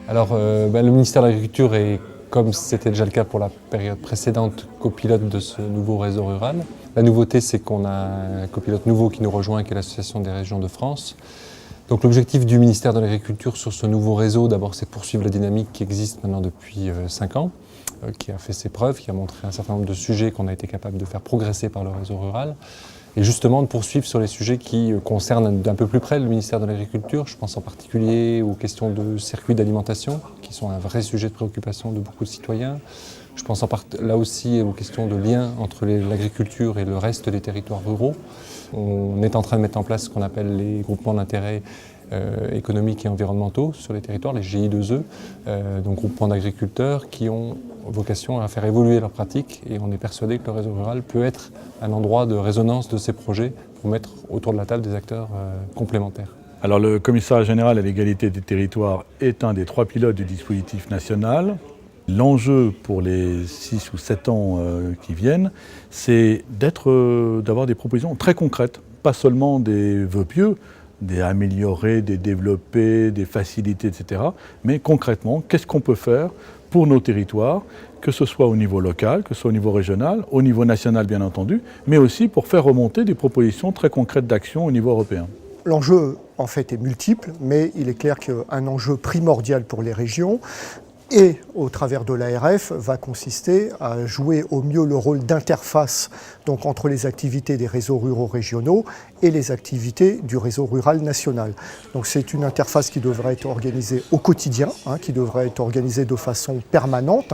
Alors, le ministère de l'Agriculture est, comme c'était déjà le cas pour la période précédente, copilote de ce nouveau réseau rural. La nouveauté, c'est qu'on a un copilote nouveau qui nous rejoint, qui est l'Association des régions de France. Donc l'objectif du ministère de l'Agriculture sur ce nouveau réseau, d'abord, c'est de poursuivre la dynamique qui existe maintenant depuis 5 ans, qui a fait ses preuves, qui a montré un certain nombre de sujets qu'on a été capable de faire progresser par le réseau rural. Et justement de poursuivre sur les sujets qui concernent d'un peu plus près le ministère de l'Agriculture. Je pense en particulier aux questions de circuits d'alimentation, qui sont un vrai sujet de préoccupation de beaucoup de citoyens. Je pense là aussi aux questions de lien entre l'agriculture et le reste des territoires ruraux. On est en train de mettre en place ce qu'on appelle les groupements d'intérêt économiques et environnementaux sur les territoires, les GI2E, donc groupements d'agriculteurs qui ont vocation à faire évoluer leurs pratiques, et on est persuadé que le réseau rural peut être un endroit de résonance de ces projets pour mettre autour de la table des acteurs complémentaires. Alors le commissariat général à l'égalité des territoires est un des 3 pilotes du dispositif national. L'enjeu pour les 6 ou 7 ans qui viennent, c'est d'avoir des propositions très concrètes, pas seulement des vœux pieux, des améliorer, des développer, des faciliter, etc. Mais concrètement, qu'est-ce qu'on peut faire pour nos territoires, que ce soit au niveau local, que ce soit au niveau régional, au niveau national bien entendu, mais aussi pour faire remonter des propositions très concrètes d'action au niveau européen. L'enjeu, en fait, est multiple, mais il est clair qu'un enjeu primordial pour les régions, et au travers de l'ARF, va consister à jouer au mieux le rôle d'interface donc entre les activités des réseaux ruraux régionaux et les activités du réseau rural national. Donc c'est une interface qui devrait être organisée au quotidien, qui devrait être organisée de façon permanente,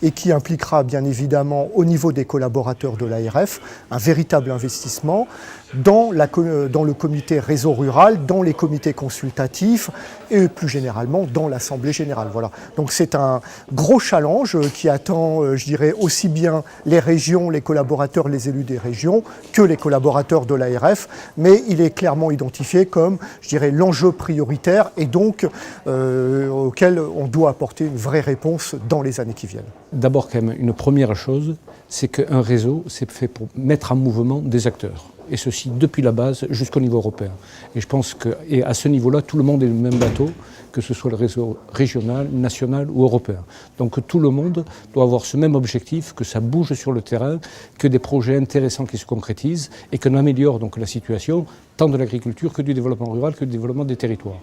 et qui impliquera bien évidemment au niveau des collaborateurs de l'ARF un véritable investissement dans le comité réseau rural, dans les comités consultatifs et plus généralement dans l'Assemblée générale. Voilà. Donc c'est un gros challenge qui attend, je dirais, aussi bien les régions, les collaborateurs, les élus des régions que les collaborateurs de l'ARF, mais il est clairement identifié comme, je dirais, l'enjeu prioritaire et donc auquel on doit apporter une vraie réponse dans les années qui viennent. D'abord, quand même, une première chose, c'est qu'un réseau, c'est fait pour mettre en mouvement des acteurs. Et ceci depuis la base jusqu'au niveau européen. Et je pense qu'à ce niveau-là, tout le monde est le même bateau, que ce soit le réseau régional, national ou européen. Donc tout le monde doit avoir ce même objectif, que ça bouge sur le terrain, que des projets intéressants qui se concrétisent et qu'on améliore donc la situation tant de l'agriculture que du développement rural, que du développement des territoires.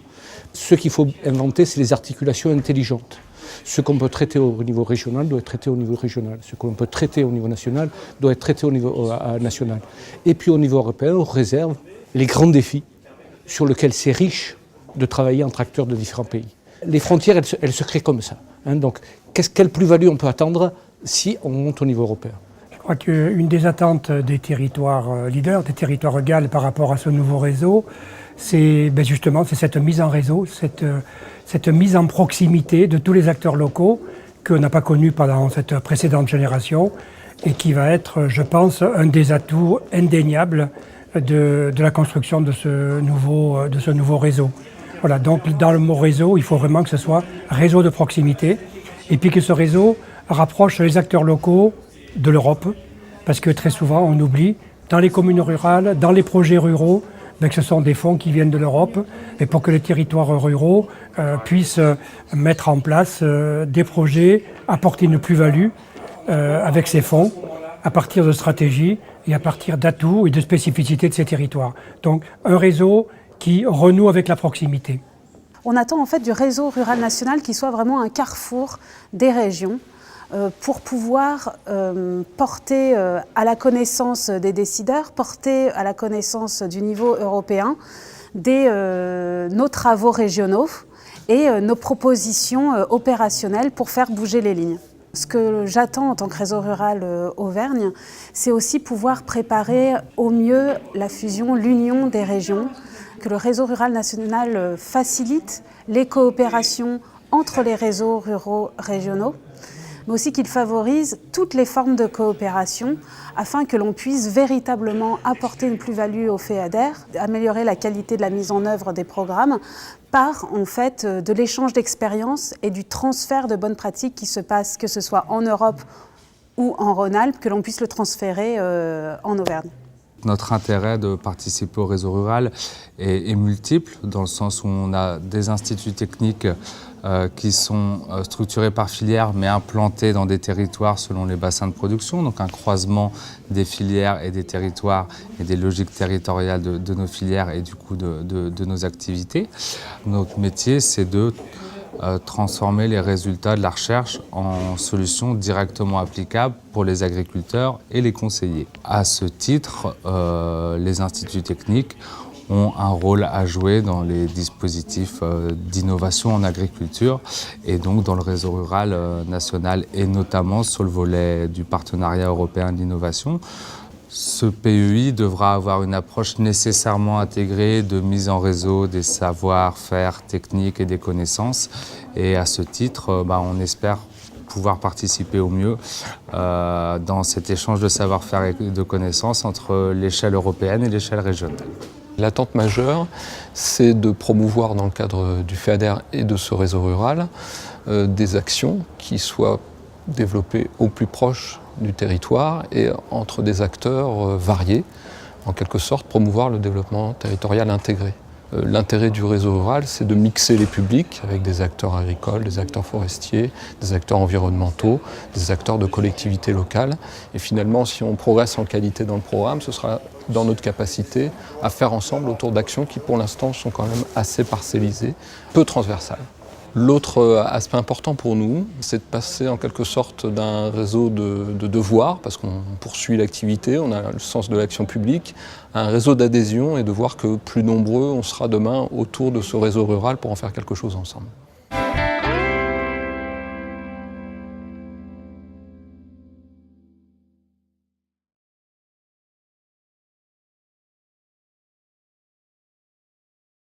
Ce qu'il faut inventer, c'est les articulations intelligentes. Ce qu'on peut traiter au niveau régional doit être traité au niveau régional. Ce qu'on peut traiter au niveau national doit être traité au niveau national. Et puis au niveau européen, on réserve les grands défis sur lesquels c'est riche de travailler entre acteurs de différents pays. Les frontières, elles se créent comme ça. Donc, quelle plus-value on peut attendre si on monte au niveau européen ? Je crois qu'une des attentes des territoires leaders, des territoires EGaL par rapport à ce nouveau réseau, c'est justement cette mise en réseau, cette mise en proximité de tous les acteurs locaux qu'on n'a pas connus pendant cette précédente génération et qui va être, je pense, un des atouts indéniables de la construction de ce nouveau réseau. Voilà, donc dans le mot réseau, il faut vraiment que ce soit réseau de proximité et puis que ce réseau rapproche les acteurs locaux de l'Europe, parce que très souvent on oublie, dans les communes rurales, dans les projets ruraux, que ce sont des fonds qui viennent de l'Europe, et pour que les territoires ruraux puissent mettre en place des projets, apporter une plus-value avec ces fonds, à partir de stratégies et à partir d'atouts et de spécificités de ces territoires. Donc un réseau qui renoue avec la proximité. On attend en fait du réseau rural national qui soit vraiment un carrefour des régions pour pouvoir porter à la connaissance des décideurs, porter à la connaissance du niveau européen nos travaux régionaux et nos propositions opérationnelles pour faire bouger les lignes. Ce que j'attends en tant que réseau rural Auvergne, c'est aussi pouvoir préparer au mieux la fusion, l'union des régions, que le réseau rural national facilite les coopérations entre les réseaux ruraux régionaux, mais aussi qu'il favorise toutes les formes de coopération afin que l'on puisse véritablement apporter une plus-value au FEADER, améliorer la qualité de la mise en œuvre des programmes par en fait de l'échange d'expériences et du transfert de bonnes pratiques qui se passent, que ce soit en Europe ou en Rhône-Alpes, que l'on puisse le transférer en Auvergne. Notre intérêt de participer au réseau rural est multiple, dans le sens où on a des instituts techniques qui sont structurés par filière mais implantés dans des territoires selon les bassins de production, donc un croisement des filières et des territoires et des logiques territoriales de nos filières et du coup de nos activités. Notre métier, c'est de transformer les résultats de la recherche en solutions directement applicables pour les agriculteurs et les conseillers. À ce titre, les instituts techniques ont un rôle à jouer dans les dispositifs d'innovation en agriculture et donc dans le réseau rural national et notamment sur le volet du partenariat européen d'innovation. Ce PEI devra avoir une approche nécessairement intégrée de mise en réseau des savoir-faire techniques et des connaissances. Et à ce titre, on espère pouvoir participer au mieux dans cet échange de savoir-faire et de connaissances entre l'échelle européenne et l'échelle régionale. L'attente majeure, c'est de promouvoir dans le cadre du FEADER et de ce réseau rural des actions qui soient développées au plus proche du territoire et entre des acteurs variés, en quelque sorte promouvoir le développement territorial intégré. L'intérêt du réseau rural, c'est de mixer les publics avec des acteurs agricoles, des acteurs forestiers, des acteurs environnementaux, des acteurs de collectivités locales. Et finalement, si on progresse en qualité dans le programme, ce sera dans notre capacité à faire ensemble autour d'actions qui, pour l'instant, sont quand même assez parcellisées, peu transversales. L'autre aspect important pour nous, c'est de passer en quelque sorte d'un réseau de devoirs, parce qu'on poursuit l'activité, on a le sens de l'action publique, à un réseau d'adhésion et de voir que plus nombreux on sera demain autour de ce réseau rural pour en faire quelque chose ensemble.